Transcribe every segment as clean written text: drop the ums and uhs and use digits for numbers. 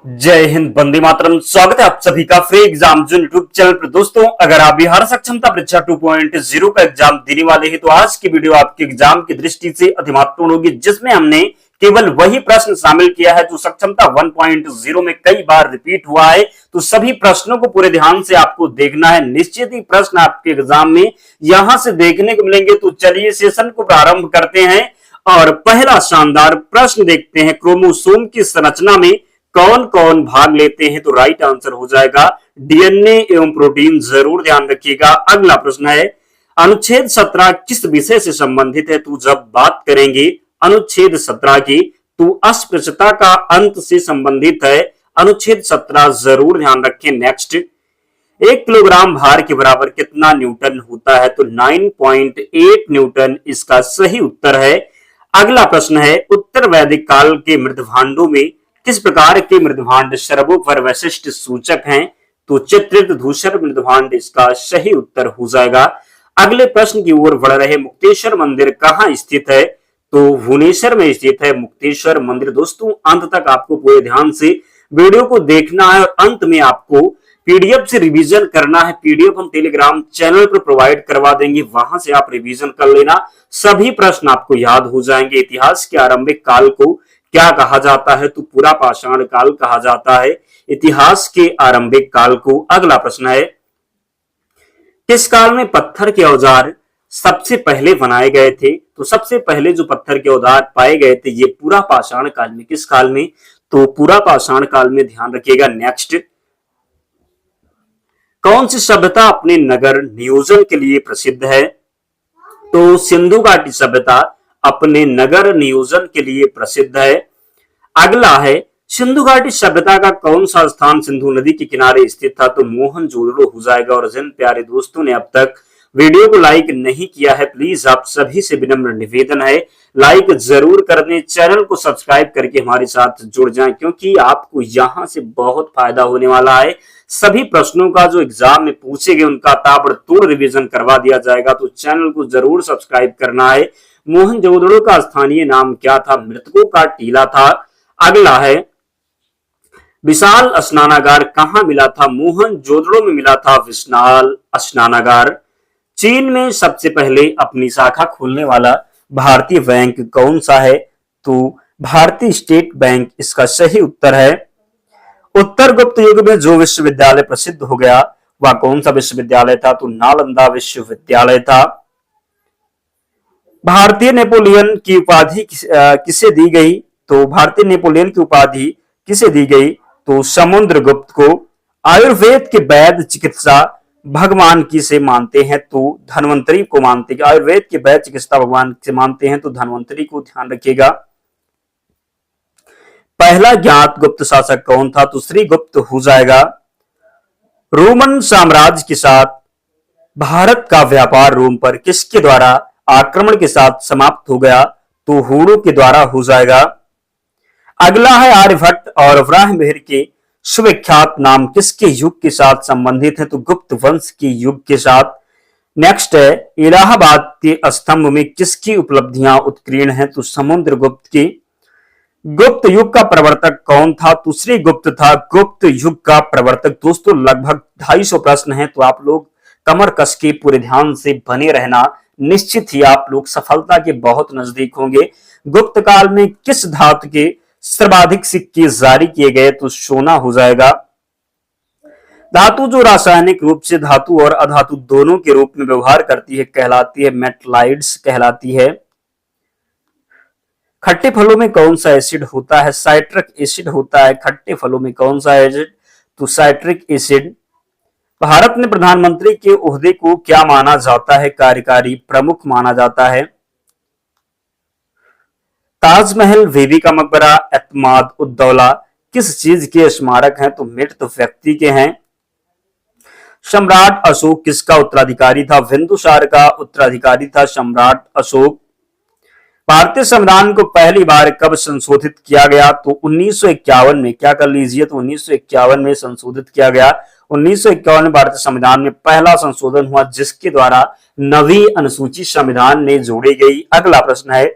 जय हिंद, वंदे मातरम। स्वागत है आप सभी का free exam zone YouTube channel पर। दोस्तों, अगर आप बिहार सक्षमता परीक्षा 2.0 का एग्जाम देने वाले हैं तो आज की वीडियो आपके एग्जाम की दृष्टि से अति महत्वपूर्ण होगी, जिसमें हमने केवल वही प्रश्न शामिल किया है जो सक्षमता 1.0 में कई बार रिपीट हुआ है। तो सभी प्रश्नों को पूरे ध्यान से आपको देखना है। निश्चित ही प्रश्न आपके एग्जाम में यहां से देखने को मिलेंगे। तो चलिए सेशन को प्रारंभ करते हैं और पहला शानदार प्रश्न देखते हैं। क्रोमोसोम की संरचना में कौन कौन भाग लेते हैं? तो राइट आंसर हो जाएगा डीएनए एवं प्रोटीन। जरूर ध्यान रखिएगा। अगला प्रश्न है, अनुच्छेद 17 किस विषय से संबंधित है? तो जब बात करेंगे अनुच्छेद 17 की तो अस्पृश्यता का अंत से संबंधित है अनुच्छेद 17। जरूर ध्यान रखें। नेक्स्ट, 1 किलोग्राम भार के बराबर कितना न्यूटन होता है? तो 9.8 न्यूटन इसका सही उत्तर है। अगला प्रश्न है, उत्तर वैदिक काल के मृदभांडों में किस प्रकार के मृदभांड सर्वोपरि विशिष्ट सूचक हैं? तो चित्रित धूसर मृदभांड इसका सही उत्तर हो जाएगा। अगले प्रश्न की ओर बढ़ रहे, मुक्तेश्वर मंदिर कहां स्थित है? तो भुवनेश्वर में स्थित है मुक्तेश्वर मंदिर। दोस्तों, अंत तक आपको पूरे ध्यान से वीडियो को देखना है और अंत में आपको पीडीएफ से रिवीजन करना है। पीडीएफ हम टेलीग्राम चैनल पर प्रोवाइड करवा देंगे, वहां से आप रिवीजन कर लेना। सभी प्रश्न आपको याद हो जाएंगे। इतिहास के आरंभिक काल को क्या कहा जाता है? तो पूरा पाषाण काल कहा जाता है इतिहास के आरंभिक काल को। अगला प्रश्न है, किस काल में पत्थर के औजार सबसे पहले बनाए गए थे? तो सबसे पहले जो पत्थर के औजार पाए गए थे ये पूरा पाषाण काल में। किस काल में? तो पूरा पाषाण काल में। ध्यान रखिएगा। नेक्स्ट, कौन सी सभ्यता अपने नगर नियोजन के लिए प्रसिद्ध है? तो सिंधु घाटी सभ्यता अपने नगर नियोजन के लिए प्रसिद्ध है। अगला है, सिंधु घाटी सभ्यता का कौन सा स्थान सिंधु नदी के किनारे स्थित था? तो मोहनजोदड़ो हो जाएगा। और जिन प्यारे दोस्तों ने अब तक वीडियो को लाइक नहीं किया है, प्लीज आप सभी से विनम्र निवेदन है लाइक जरूर कर दें, चैनल को सब्सक्राइब करके हमारे साथ जुड़ जाएं, क्योंकि आपको यहां से बहुत फायदा होने वाला है। सभी प्रश्नों का जो एग्जाम में पूछे गए उनका ताबड़तोड़ रिवीजन करवा दिया जाएगा। तो चैनल को जरूर सब्सक्राइब करना है। मोहनजोदड़ो का स्थानीय नाम क्या था? मृतकों का टीला था। अगला है, विशाल स्नानागार कहां मिला था? मोहनजोदड़ो में मिला था विशाल स्नानागार। चीन में सबसे पहले अपनी शाखा खोलने वाला भारतीय बैंक कौन सा है? तो भारतीय स्टेट बैंक इसका सही उत्तर है। उत्तर गुप्त युग में जो विश्वविद्यालय प्रसिद्ध हो गया वह कौन सा विश्वविद्यालय था? तो नालंदा विश्वविद्यालय था। भारतीय नेपोलियन की उपाधि किसे दी गई? तो भारतीय नेपोलियन की उपाधि किसे दी गई? तो समुद्रगुप्त को। आयुर्वेद के वैद्य चिकित्सा भगवान किसे मानते हैं? तो धन्वंतरी को मानते हैं। आयुर्वेद के वैद्य चिकित्सा भगवान से मानते हैं तो धन्वंतरी को। ध्यान रखिएगा। पहला ज्ञात गुप्त शासक कौन था? तो श्रीगुप्त हो जाएगा। रोमन साम्राज्य के साथ भारत का व्यापार रोम पर किसके द्वारा आक्रमण के साथ समाप्त हो गया? तो हूणों के द्वारा हो जाएगा। अगला है, आर्यभट्ट और ब्राह्मण के सुविख्यात नाम किसके युग के साथ संबंधित है? तो गुप्त वंश के युग के साथ। नेक्स्ट है, इलाहाबाद के स्तंभ में किसकी उपलब्धियां उत्कीर्ण हैं? तो समुद्रगुप्त की। गुप्त युग का प्रवर्तक कौन था? तो श्रीगुप्त था गुप्त युग का प्रवर्तक। दोस्तों, लगभग 250 प्रश्न हैं, तो आप लोग कमर कस के पूरे ध्यान से बने रहना। निश्चित ही आप लोग सफलता के बहुत नजदीक होंगे। गुप्त काल में किस धातु के सर्वाधिक सिक्के जारी किए गए? तो सोना हो जाएगा। धातु जो रासायनिक रूप से धातु और अधातु दोनों के रूप में व्यवहार करती है कहलाती है मेटलाइड्स कहलाती है। खट्टे फलों में कौन सा एसिड होता है? साइट्रिक एसिड होता है खट्टे फलों में। कौन सा एसिड? तो साइट्रिक एसिड। भारत में प्रधानमंत्री के ओहदे को क्या माना जाता है? कार्यकारी प्रमुख माना जाता है। ताजमहल, बीबी का मकबरा, एतमाद उद्दौला किस चीज के स्मारक हैं? तो मृत व्यक्ति के हैं। सम्राट अशोक किसका उत्तराधिकारी था? बिंदुसार का उत्तराधिकारी था सम्राट अशोक। भारतीय संविधान को पहली बार कब संशोधित किया गया? तो 1951 में। क्या कर लीजिए? तो 1951 में संशोधित किया गया। 1951 में भारतीय संविधान में पहला संशोधन हुआ, जिसके द्वारा नवी अनुसूची संविधान में जोड़ी गई। अगला प्रश्न है,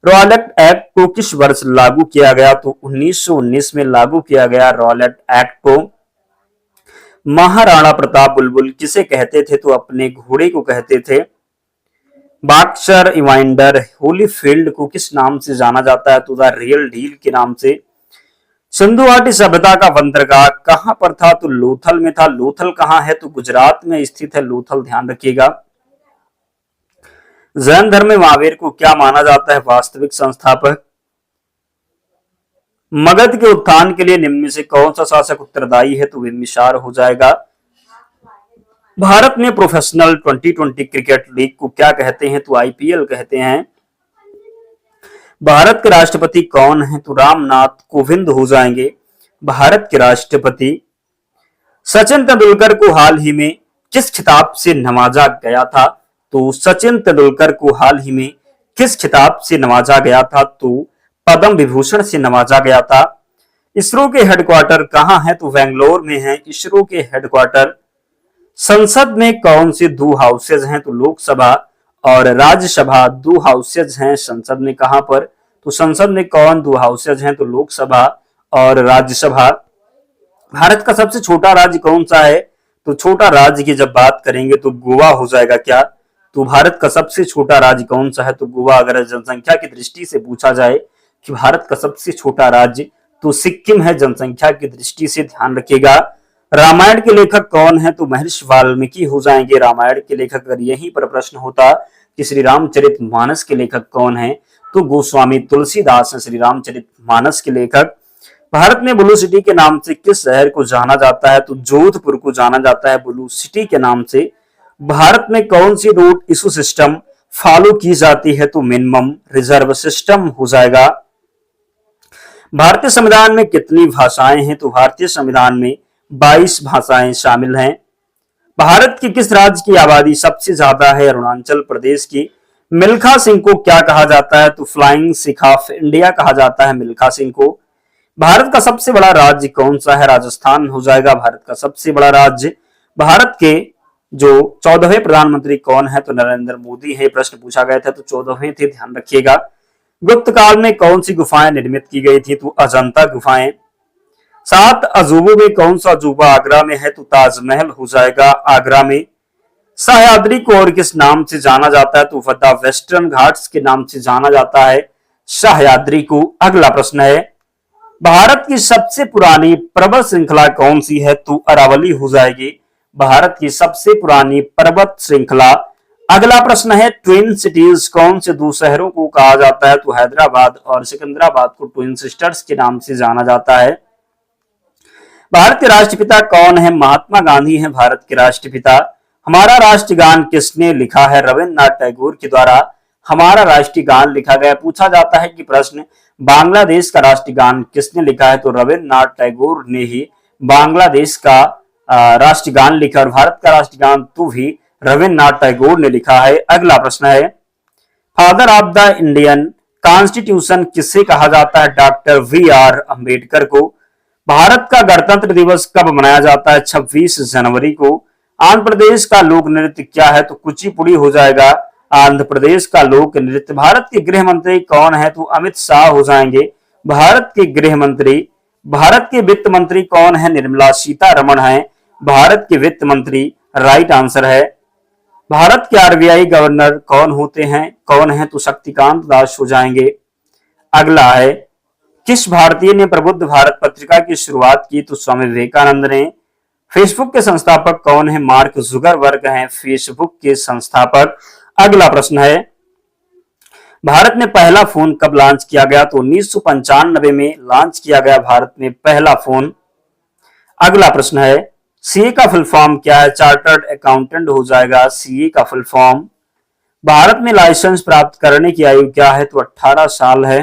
रॉलेट एक्ट को किस वर्ष लागू किया गया? तो 1919 में लागू किया गया रॉलेट एक्ट को। महाराणा प्रताप बुलबुल किसे कहते थे? तो अपने घोड़े को कहते थे। बॉक्सर इवांडर होलीफील्ड को किस नाम से जाना जाता है? तो द रियल डील के नाम से। सिंधु घाटी सभ्यता का बंदरगाह कहां पर था? तो लोथल में था। लोथल कहां है? तो गुजरात में स्थित है लोथल, ध्यान रखिएगा। जैन धर्म में महावीर को क्या माना जाता है? वास्तविक संस्थापक। मगध के उत्थान के लिए निम्न में से कौन सा शासक उत्तरदायी है? तो बिंबिसार हो जाएगा। भारत में प्रोफेशनल 2020 क्रिकेट लीग को क्या कहते हैं? तो आईपीएल कहते हैं। भारत के राष्ट्रपति कौन है? तो रामनाथ कोविंद हो जाएंगे भारत के राष्ट्रपति। सचिन तेंदुलकर को हाल ही में किस खिताब से नवाजा गया था? तो सचिन तेंदुलकर को हाल ही में किस खिताब से नवाजा गया था? तो पद्म विभूषण से नवाजा गया था। इसरो के हेडक्वार्टर कहां है? तो बेंगलोर में है इसरो के हेडक्वार्टर। संसद में कौन से दो हाउसेज हैं? तो लोकसभा और राज्यसभा दो हाउसेज हैं संसद में। कहां पर? तो संसद में कौन दो हाउसेज हैं? तो लोकसभा और राज्यसभा। भारत का सबसे छोटा राज्य कौन सा है? तो छोटा राज्य की जब बात करेंगे तो गोवा हो जाएगा क्या? तो भारत का सबसे छोटा राज्य कौन सा है? तो गोवा। अगर जनसंख्या की दृष्टि से पूछा जाए कि भारत का सबसे छोटा राज्य, तो सिक्किम है जनसंख्या की दृष्टि से, ध्यान रखिएगा। रामायण के लेखक कौन है? तो महर्षि वाल्मीकि हो जाएंगे रामायण के लेखक। अगर यहीं पर प्रश्न होता कि श्री रामचरितमानस के लेखक कौन है? तो गोस्वामी तुलसीदास है श्री रामचरितमानस के लेखक। भारत में ब्लू सिटी के नाम से किस शहर को जाना जाता है? तो जोधपुर को जाना जाता है ब्लू सिटी के नाम से। भारत में कौन सी रूट इशू सिस्टम फॉलो की जाती है? तो मिनिमम रिजर्व सिस्टम हो जाएगा। भारतीय संविधान में कितनी भाषाएं हैं? तो भारतीय संविधान में 22 भाषाएं शामिल हैं। भारत के किस राज्य की आबादी सबसे ज्यादा है? अरुणाचल प्रदेश की। मिल्खा सिंह को क्या कहा जाता है? तो फ्लाइंग सिख ऑफ इंडिया कहा जाता है मिल्खा सिंह को। भारत का सबसे बड़ा राज्य कौन सा है? राजस्थान हो जाएगा भारत का सबसे बड़ा राज्य। भारत के जो 14वें प्रधानमंत्री कौन है? तो नरेंद्र मोदी है। प्रश्न पूछा गया था तो 14वें थे, ध्यान रखिएगा। गुप्त काल में कौन सी गुफाएं निर्मित की गई थी? तो अजंता गुफाएं। 7 अजूबों में कौन सा अजूबा आगरा में है? तो ताजमहल हो जाएगा आगरा में। सह्याद्री को और किस नाम से जाना जाता है? तो द वेस्टर्न घाट्स के नाम से जाना जाता है सह्याद्री को। अगला प्रश्न है, भारत की सबसे पुरानी पर्वत श्रृंखला कौन सी है? तो अरावली हो जाएगी भारत की सबसे पुरानी पर्वत श्रृंखला। अगला प्रश्न है, ट्विन सिटीज कौन से दो शहरों को कहा जाता है? तो हैदराबाद और सिकंदराबाद को ट्विन सिस्टर्स के नाम से जाना जाता है। भारत के राष्ट्रपिता कौन है? महात्मा गांधी हैं भारत के राष्ट्रपिता। हमारा राष्ट्रगान किसने लिखा है? रविन्द्रनाथ टैगोर के द्वारा हमारा राष्ट्रीय गान लिखा गया। पूछा जाता है कि प्रश्न, बांग्लादेश का राष्ट्रगान किसने लिखा है? तो रविन्द्रनाथ टैगोर ने ही बांग्लादेश का राष्ट्रगान लिखा और भारत का राष्ट्रगान तो भी रविन्द्रनाथ टैगोर ने लिखा है। अगला प्रश्न है, father of the Indian constitution किसे कहा जाता है? Doctor VR. अंबेडकर को। भारत का गणतंत्र दिवस कब मनाया जाता है? 26 जनवरी को। आंध्र प्रदेश का लोक नृत्य क्या है? तो कुचिपुड़ी हो जाएगा आंध्र प्रदेश का लोक नृत्य। भारत के गृह मंत्री कौन है? तो अमित शाह हो जाएंगे भारत के गृह मंत्री। भारत के वित्त मंत्री कौन है? निर्मला सीतारमण है भारत के वित्त मंत्री, राइट आंसर है। भारत के आरबीआई गवर्नर कौन होते हैं? कौन है? तो शक्तिकांत दास हो जाएंगे। अगला है, किस भारतीय ने प्रबुद्ध भारत पत्रिका की शुरुआत की? तो स्वामी विवेकानंद ने। फेसबुक के संस्थापक कौन है? मार्क जुकरबर्ग हैं फेसबुक के संस्थापक। अगला प्रश्न है, भारत में पहला फोन कब लॉन्च किया गया? तो 1995 में लॉन्च किया गया भारत में पहला फोन। अगला प्रश्न है, सीए का फुल फॉर्म क्या है? चार्टर्ड अकाउंटेंट हो जाएगा सीए का फुल फॉर्म। भारत में लाइसेंस प्राप्त करने की आयु क्या है? तो 18 साल है।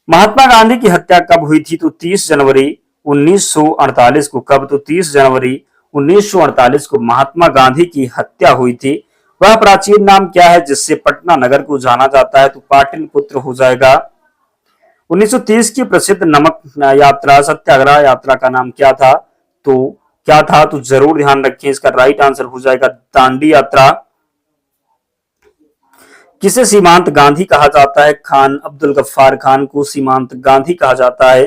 महात्मा गांधी की हत्या कब हुई थी? तो 30 जनवरी 1948 को। कब? तो 30 जनवरी 1948 को महात्मा गांधी की हत्या हुई थी। वह प्राचीन नाम क्या है जिससे पटना नगर को जाना जाता है? तो पाटलिपुत्र हो जाएगा। 1930 की प्रसिद्ध नमक यात्रा सत्याग्रह यात्रा का नाम क्या था? तो क्या था? तो जरूर ध्यान रखें, इसका राइट आंसर हो जाएगा दांडी यात्रा। किसे सीमांत गांधी कहा जाता है? खान अब्दुल गफ्फार खान को सीमांत गांधी कहा जाता है।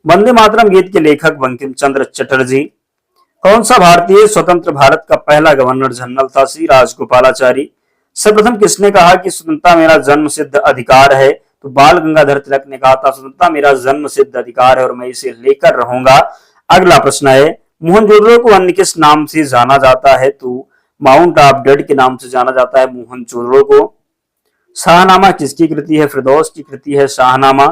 वंदे मातरम गीत के लेखक बंकिम चंद्र चटर्जी। कौन सा भारतीय स्वतंत्र भारत का पहला गवर्नर जनरल था? श्री राजगोपालाचारी। सर्वप्रथम किसने कहा कि स्वतंत्रता मेरा जन्म सिद्ध अधिकार है? तो बाल गंगाधर तिलक ने कहा था स्वतंत्रता मेरा जन्म सिद्ध अधिकार है और मैं इसे लेकर रहूंगा। अगला प्रश्न है मोहनजोदड़ो को अन्य किस नाम से जाना जाता है? तो माउंट ऑफ डेड के नाम से जाना जाता है मोहनजोदड़ो को। शाहनामा किसकी कृति है? फिरदौस की कृति है शाहनामा।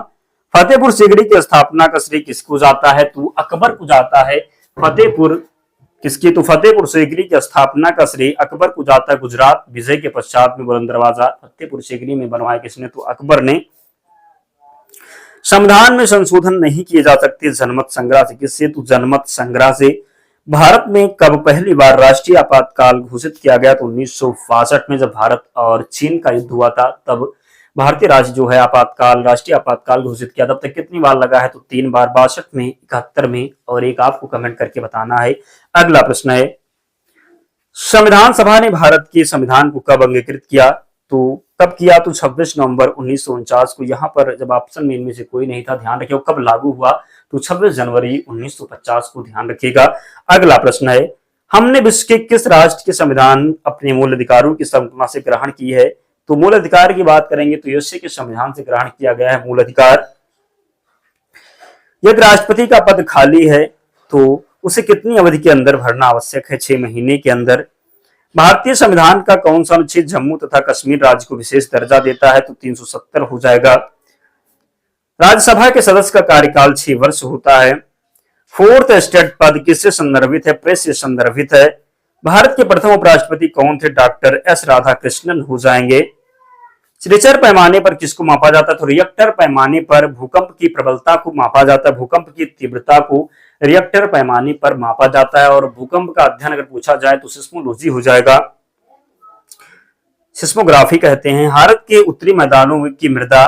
फतेहपुर सीकरी की स्थापना का श्रेय किसको जाता है? तो अकबर को जाता है। फतेहपुर किसकी? तो फतेहपुर सीकरी की स्थापना का श्रेय अकबर को जाता है। गुजरात विजय के पश्चात में बुलंद दरवाजा फतेहपुर सीकरी में बनवाया किसने? तो अकबर ने। संविधान में संशोधन नहीं किए जा सकते जनमत संग्रह से किससे? तो जनमत संग्रह से। भारत में कब पहली बार राष्ट्रीय आपातकाल घोषित किया गया? तो 1962 में जब भारत और चीन का युद्ध हुआ था तब भारतीय राज्य जो है राष्ट्रीय आपातकाल घोषित किया। तब तक कितनी बार लगा है? तो 3 बार, 62 में, 71 में और एक आपको कमेंट करके बताना है। अगला प्रश्न है संविधान सभा ने भारत के संविधान को कब अंगीकृत किया? तो कब किया? तो 26 नवंबर 1949 को। यहाँ पर जब ऑप्शन में इनमें से कोई नहीं था, ध्यान रखिए कब लागू हुआ? तो 26 जनवरी 1950 को, ध्यान रखिएगा। अगला प्रश्न है हमने विश्व के किस राष्ट्र के संविधान अपने मूल अधिकारों की संकल्पना से ग्रहण की है? तो मूल अधिकार की बात करेंगे तो यूएसए के संविधान से ग्रहण किया गया है मूल अधिकार। यदि राष्ट्रपति का पद खाली है तो उसे कितनी अवधि के अंदर भरना आवश्यक है? 6 महीने के अंदर। भारतीय संविधान का कौन सा अनुच्छेद जम्मू तथा कश्मीर राज्य को विशेष दर्जा देता है? तो 370 हो जाएगा। राज्यसभा के सदस्य का कार्यकाल 6 वर्ष होता है। फोर्थ एस्टेट पद किससे संदर्भित है? प्रेस से संदर्भित है। भारत के प्रथम उपराष्ट्रपति कौन थे? डॉक्टर एस राधाकृष्णन हो जाएंगे। रिक्टर पैमाने पर किसको मापा जाता है? तो रिएक्टर पैमाने पर भूकंप की प्रबलता को मापा जाता है। भूकंप की तीव्रता को रिएक्टर पैमाने पर मापा जाता है। और भूकंप का अध्ययन अगर पूछा जाए तो सिस्मोलॉजी हो जाएगा, सिस्मोग्राफी कहते हैं। भारत के उत्तरी मैदानों की मृदा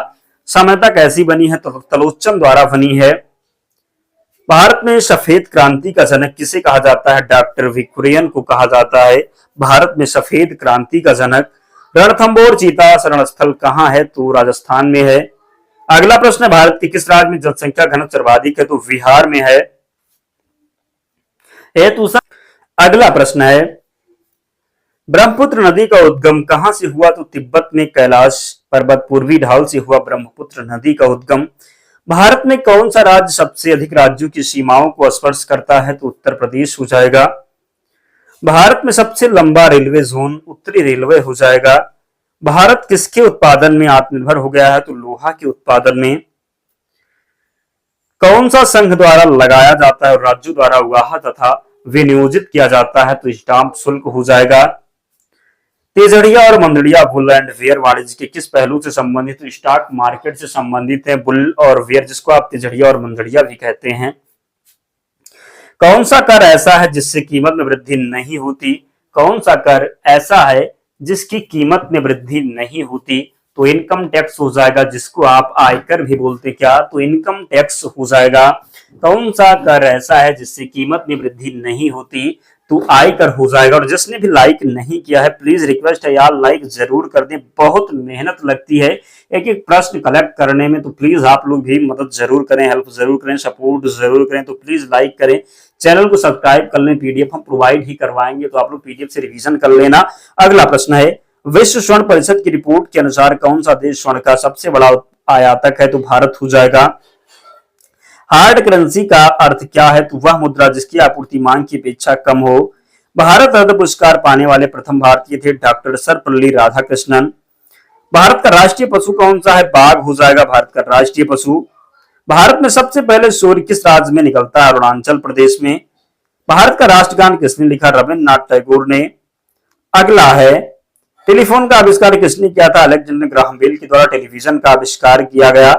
सामान्यतः कैसी बनी है? तो तलोच्चन द्वारा बनी है। भारत में सफेद क्रांति का जनक किसे कहा जाता है? डॉक्टर विक्टोरियन को कहा जाता है भारत में सफेद क्रांति का जनक। रणथंबोर चीता शरण स्थल कहां है? तो राजस्थान में है। अगला प्रश्न है भारत के किस राज्य में जनसंख्या घनत्व सर्वाधिक है? तो बिहार में है। अगला प्रश्न है ब्रह्मपुत्र नदी का उद्गम कहां से हुआ? तो तिब्बत में कैलाश पर्वत पूर्वी ढाल से हुआ ब्रह्मपुत्र नदी का उद्गम। भारत में कौन सा राज्य सबसे अधिक राज्यों की सीमाओं को स्पर्श करता है? तो उत्तर प्रदेश हो जाएगा। भारत में सबसे लंबा रेलवे जोन उत्तरी रेलवे हो जाएगा। भारत किसके उत्पादन में आत्मनिर्भर हो गया है? तो लोहा के उत्पादन में। कौन सा संघ द्वारा लगाया जाता है और राज्यों द्वारा उगाहा तथा विनियोजित किया जाता है? तो स्टाम्प शुल्क हो जाएगा। तेजड़िया और मंदड़िया बुल एंड वेयर वाणिज्य के किस पहलू से संबंधित? तो स्टॉक मार्केट से संबंधित है बुल और वेयर, जिसको आप तेजड़िया और मंदड़िया भी कहते हैं। कौन सा कर ऐसा है जिससे कीमत में वृद्धि नहीं होती? कौन सा कर ऐसा है जिसकी कीमत में वृद्धि नहीं होती? तो इनकम टैक्स हो जाएगा, जिसको आप आयकर भी बोलते। क्या? तो इनकम टैक्स हो जाएगा। कौन सा कर ऐसा है जिससे कीमत में वृद्धि नहीं होती? तो आयकर हो जाएगा। और जिसने भी लाइक नहीं किया है प्लीज रिक्वेस्ट है यार लाइक जरूर कर दें, बहुत मेहनत लगती है एक एक प्रश्न कलेक्ट करने में, तो प्लीज आप लोग भी मदद जरूर करें, हेल्प जरूर करें, सपोर्ट जरूर करें। तो प्लीज लाइक करें, चैनल को सब्सक्राइब कर लें, पीडीएफ हम प्रोवाइड ही करवाएंगे तो आप लोग पीडीएफ से रिवीजन कर लेना। अगला प्रश्न है विश्व स्वर्ण परिषद की रिपोर्ट के अनुसार कौन सा देश स्वर्ण का सबसे बड़ा आयातक है? तो भारत हो जाएगा। हार्ड करेंसी का अर्थ क्या है? तो वह मुद्रा जिसकी आपूर्ति मांग की अपेक्षा कम हो। भारत रत्न पुरस्कार पाने वाले प्रथम भारतीय थे डॉक्टर सर्वपल्ली राधाकृष्णन। भारत का राष्ट्रीय पशु कौन सा है? बाघ हो जाएगा भारत का राष्ट्रीय पशु। भारत में सबसे पहले सूर्य किस राज्य में निकलता है? अरुणाचल प्रदेश में। भारत का राष्ट्रगान किसने लिखा? रविन्द्रनाथ टैगोर ने। अगला है टेलीफोन का आविष्कार किसने किया था? अलेक्जेंडर ग्राहम बेल के द्वारा टेलीविजन का आविष्कार किया गया।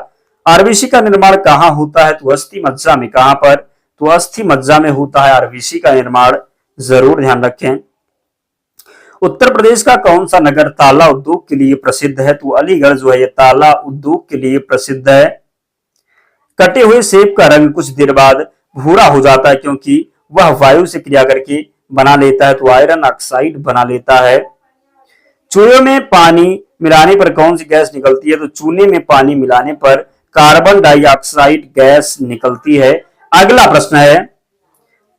आरबीसी का निर्माण कहां होता है? तो अस्थि मज्जा में। कहां पर? तो अस्थि मज्जा में होता है आरबीसी का निर्माण, जरूर ध्यान रखें। उत्तर प्रदेश का कौन सा नगर ताला उद्योग के लिए प्रसिद्ध है? तो अलीगढ़ जो है ये ताला उद्योग के लिए प्रसिद्ध है। कटे हुए सेब का रंग कुछ देर बाद भूरा हो जाता है क्योंकि वह वायु से क्रिया करके बना लेता है, तो आयरन ऑक्साइड बना लेता है। चूहे में पानी मिलाने पर कौन सी गैस निकलती है? तो चूने में पानी मिलाने पर कार्बन डाइऑक्साइड गैस निकलती है। अगला प्रश्न है,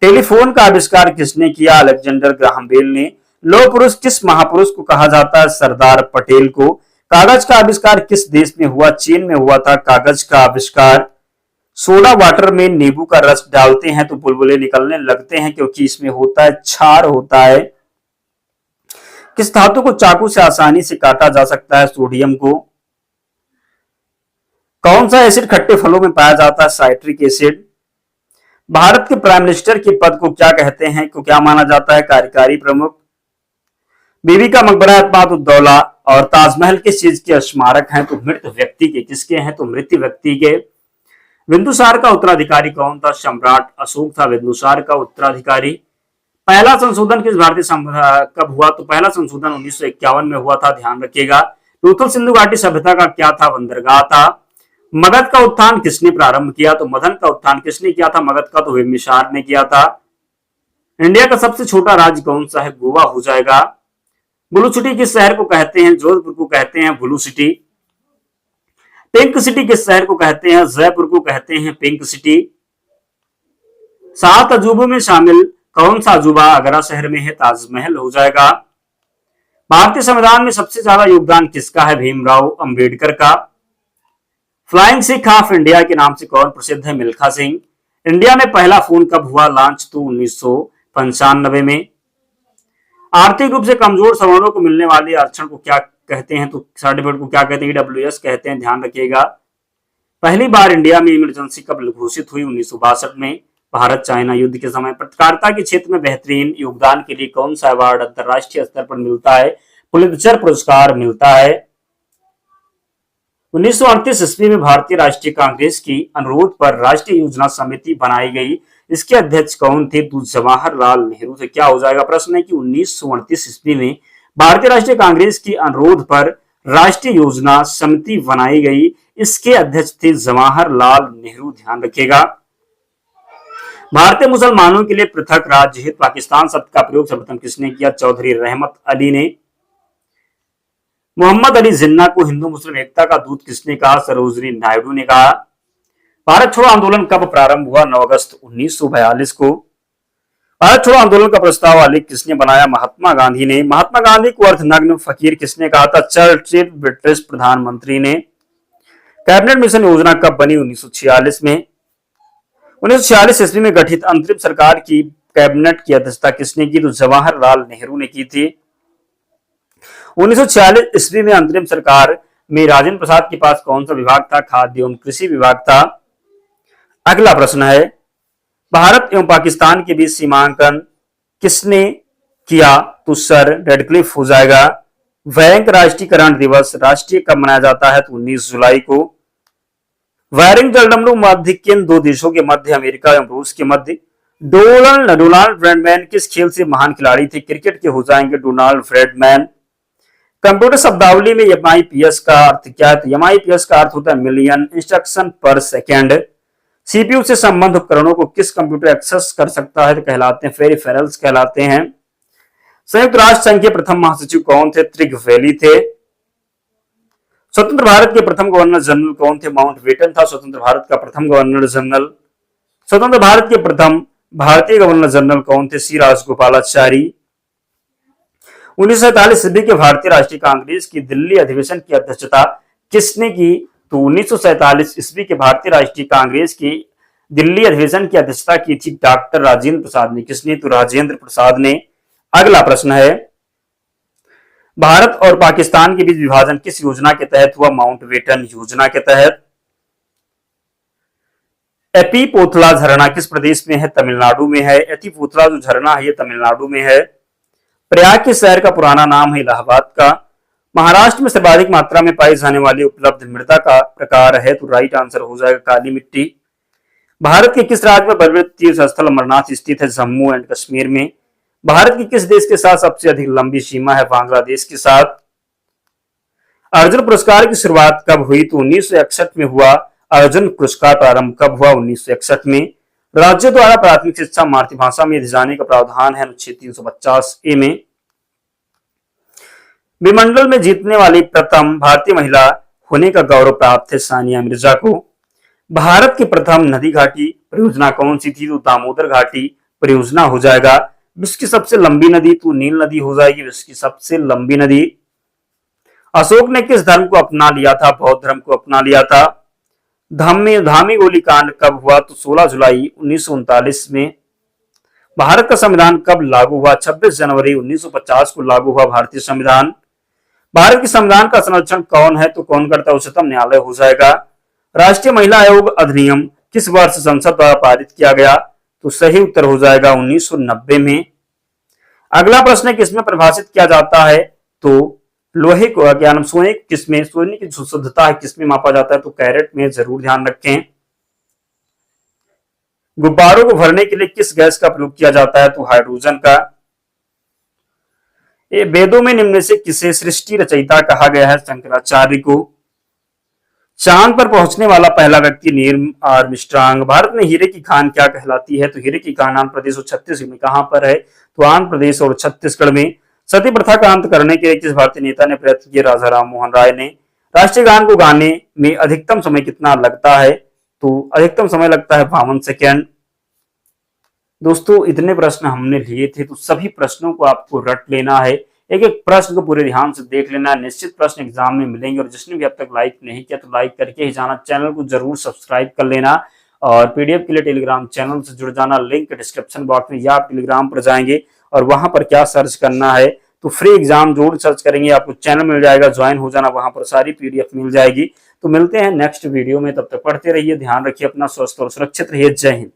टेलीफोन का आविष्कार किसने किया? अलेक्जेंडर ग्राहम बेल ने। लौह पुरुष किस महापुरुष को कहा जाता है? सरदार पटेल को। कागज का आविष्कार किस देश में हुआ? चीन में हुआ था कागज का आविष्कार। सोडा वाटर में नींबू का रस डालते हैं तो बुलबुले निकलने लगते हैं, क्योंकि इसमें होता है क्षार होता है। किस धातु को चाकू से आसानी से काटा जा सकता है? सोडियम को। कौन सा एसिड खट्टे फलों में पाया जाता है? Citric acid. भारत के प्राइम मिनिस्टर के पद को क्या कहते हैं? को क्या माना जाता है? कार्यकारी प्रमुख। बीबी का मकबरा एतमाद उद्दौला और ताजमहल किस चीज के स्मारक हैं? तो मृत व्यक्ति के। किसके हैं? तो मृत व्यक्ति के। बिंदुसार का उत्तराधिकारी कौन था? सम्राट अशोक था बिंदुसार का उत्तराधिकारी। पहला संशोधन किस भारतीय कब हुआ? तो पहला संशोधन 1951 में हुआ था, ध्यान रखिएगा। लूथल सिंधु घाटी सभ्यता का क्या था? बंदरगाह था। मगध का उत्थान किसने प्रारंभ किया? तो मदन का उत्थान किसने किया था? मगध का तो बिम्बिसार ने किया था। इंडिया का सबसे छोटा राज्य कौन सा है? गोवा हो जाएगा। ब्लू सिटी किस शहर को कहते हैं? जोधपुर को कहते हैं ब्लू सिटी। पिंक सिटी किस शहर को कहते हैं? जयपुर को कहते हैं पिंक सिटी। 7 अजूबों में शामिल कौन सा अजूबा आगरा शहर में है? ताजमहल हो जाएगा। भारतीय संविधान में सबसे ज्यादा योगदान किसका है? भीमराव अंबेडकर का। फ्लाइंग सिख ऑफ इंडिया के नाम से कौन प्रसिद्ध है? मिल्खा सिंह। इंडिया में पहला फोन कब हुआ लॉन्च? तो 1995 में। आर्थिक रूप से कमजोर सवर्णों को मिलने वाले आरक्षण को क्या कहते हैं? तो सर्टिफिकेट को क्या कहते हैं? ईडब्ल्यूएस कहते हैं, ध्यान रखिएगा। पहली बार इंडिया में इमरजेंसी कब घोषित हुई? 1962 में, भारत चाइना युद्ध के समय। पत्रकारिता के क्षेत्र में बेहतरीन योगदान के लिए कौन सा अवार्ड अंतरराष्ट्रीय स्तर पर मिलता है? पुलित्जर पुरस्कार मिलता है। 1938 ईस्वी में भारतीय राष्ट्रीय कांग्रेस की अनुरोध पर राष्ट्रीय योजना समिति बनाई गई, इसके अध्यक्ष कौन थे? तो जवाहरलाल नेहरू थे। क्या हो जाएगा? प्रश्न है कि 1938 ईस्वी में भारतीय राष्ट्रीय कांग्रेस की अनुरोध पर राष्ट्रीय योजना समिति बनाई गई, इसके अध्यक्ष थे जवाहरलाल नेहरू, ध्यान रखिएगा। भारतीय मुसलमानों के लिए पृथक राज्य हित पाकिस्तान शब्द का प्रयोग सर्वप्रथम किसने किया? चौधरी रहमत अली ने। मोहम्मद अली जिन्ना को हिंदू मुस्लिम एकता का दूत किसने कहा? सरोजनी नायडू ने कहा। भारत छोड़ो आंदोलन कब प्रारंभ हुआ? 9 अगस्त 1942 को। भारत छोड़ो आंदोलन का प्रस्ताव आलेख किसने बनाया? महात्मा गांधी ने। महात्मा गांधी को अर्धनग्न फकीर किसने कहा था? चर्चिल ब्रिटिश प्रधानमंत्री ने। कैबिनेट मिशन योजना कब बनी? 1946 में। 1946 ईस्वी में गठित अंतरिम सरकार की कैबिनेट की अध्यक्षता किसने की? तो जवाहरलाल नेहरू ने की थी। 1946 ईस्वी में अंतरिम सरकार में राजेंद्र प्रसाद के पास कौन सा विभाग था? खाद्य एवं कृषि विभाग था। अगला प्रश्न है, भारत एवं पाकिस्तान के बीच सीमांकन किसने किया? तो सर रेडक्लिफ हो जाएगा। बैंक राष्ट्रीयकरण दिवस राष्ट्रीय कब मनाया जाता है? तो 19 जुलाई को। वायरिंग जलडमरू मध्य किन 2 देशों के मध्य? अमेरिका एवं रूस के मध्य। डोनाल्ड ब्रैडमैन किस खेल से महान खिलाड़ी थे? क्रिकेट के हो जाएंगे डोनाल्ड ब्रैडमैन। कंप्यूटर शब्दावली में एमआईपीएस का अर्थ क्या है? तो एमआईपीएस का अर्थ होता है मिलियन इंस्ट्रक्शन पर सेकेंड। सीपीयू से संबंध उपकरणों को किस कंप्यूटर एक्सेस कर सकता है? तो कहलाते हैं पेरिफेरल्स कहलाते हैं। संयुक्त राष्ट्र संघ के प्रथम महासचिव कौन थे? त्रिगवेली थे। स्वतंत्र भारत के प्रथम गवर्नर जनरल कौन थे? माउंटबेटन था स्वतंत्र भारत का प्रथम गवर्नर जनरल। स्वतंत्र भारत के प्रथम भारतीय गवर्नर जनरल कौन थे? सी राजगोपालाचारी। 1947 ईस्वी के भारतीय राष्ट्रीय कांग्रेस की दिल्ली अधिवेशन की अध्यक्षता किसने की? तो 1947 ईस्वी के भारतीय राष्ट्रीय कांग्रेस की दिल्ली अधिवेशन की अध्यक्षता की थी डॉक्टर राजेंद्र प्रसाद ने। किसने? तो राजेंद्र प्रसाद ने। अगला प्रश्न है, भारत और पाकिस्तान के बीच विभाजन किस योजना के तहत हुआ? माउंटबेटन योजना के तहत। एपीपोथला झरना किस प्रदेश में है? तमिलनाडु में है। एपीपोथला जो झरना है ये तमिलनाडु में है। प्रयाग के शहर का पुराना नाम है इलाहाबाद का। महाराष्ट्र में सर्वाधिक मात्रा में पाई जाने वाली उपलब्ध मृदा का प्रकार है? तो राइट आंसर हो जाएगा काली मिट्टी। भारत के किस राज्य में पर्वत तीर्थ स्थल अमरनाथ स्थित है? जम्मू एंड कश्मीर में। भारत की किस देश के साथ सबसे अधिक लंबी सीमा है? बांग्लादेश के साथ। अर्जुन पुरस्कार की शुरुआत कब हुई? तो 1961 में हुआ। अर्जुन पुरस्कार प्रारंभ कब हुआ? 1961 में। राज्यों द्वारा प्राथमिक शिक्षा मातृभाषा में दिए जाने का प्रावधान है अनुच्छेद 350 ए में। विमंडल में जीतने वाली प्रथम भारतीय महिला होने का गौरव प्राप्त है सानिया मिर्जा को। भारत की प्रथम नदी घाटी परियोजना कौन सी थी? तो दामोदर घाटी परियोजना हो जाएगा। विश्व की सबसे लंबी नदी तो नील नदी हो जाएगी, विश्व की सबसे लंबी नदी। अशोक ने किस धर्म को अपना लिया था? बौद्ध धर्म को अपना लिया था। धामी गोलीकांड कब हुआ? तो 16 जुलाई 1939 में। भारत का संविधान कब लागू हुआ? 26 जनवरी 1950 को लागू हुआ भारतीय संविधान। भारत के संविधान का संरक्षण कौन है? तो कौन करता है? उच्चतम न्यायालय हो जाएगा। राष्ट्रीय महिला आयोग अधिनियम किस वर्ष संसद द्वारा पारित किया गया? तो सही उत्तर हो जाएगा 1990 में। अगला प्रश्न किसमें परिभाषित किया जाता है? तो लोहे को क्या नाम सोने किसमें, सोने की जो शुद्धता है किसमें मापा जाता है? तो कैरेट में, जरूर ध्यान रखें। गुब्बारों को भरने के लिए किस गैस का प्रयोग किया जाता है? तो हाइड्रोजन का। ये वेदों में निम्न से किसे सृष्टि रचयिता कहा गया है? शंकराचार्य को। चांद पर पहुंचने वाला पहला व्यक्ति नील आर्मस्ट्रांग। भारत में हीरे की खान क्या कहलाती है? तो हीरे की खान आंध्र प्रदेश और छत्तीसगढ़ में कहां पर है? तो आंध्र प्रदेश और छत्तीसगढ़ में। सती प्रथा का अंत करने के लिए किस भारतीय नेता ने प्रयत्न किए? राजा राम मोहन राय ने। राष्ट्रीय गान को गाने में अधिकतम समय कितना लगता है? तो अधिकतम समय लगता है 52 सेकेंड। दोस्तों इतने प्रश्न हमने लिए थे, तो सभी प्रश्नों को आपको रट लेना है, एक एक प्रश्न को पूरे ध्यान से देख लेना है। निश्चित प्रश्न एग्जाम में मिलेंगे, और जिसने भी अब तक लाइक नहीं किया तो लाइक करके ही जाना, चैनल को जरूर सब्सक्राइब कर लेना, और पीडीएफ के लिए टेलीग्राम चैनल से जुड़ जाना। लिंक डिस्क्रिप्शन बॉक्स में, या आप टेलीग्राम पर जाएंगे और वहां पर क्या सर्च करना है तो फ्री एग्जाम जरूर सर्च करेंगे, आपको चैनल मिल जाएगा, ज्वाइन हो जाना, वहां पर सारी पीडीएफ मिल जाएगी। तो मिलते हैं नेक्स्ट वीडियो में, तब तक पढ़ते रहिए, ध्यान रखिए अपना, स्वस्थ और सुरक्षित रहिए। जय हिंद।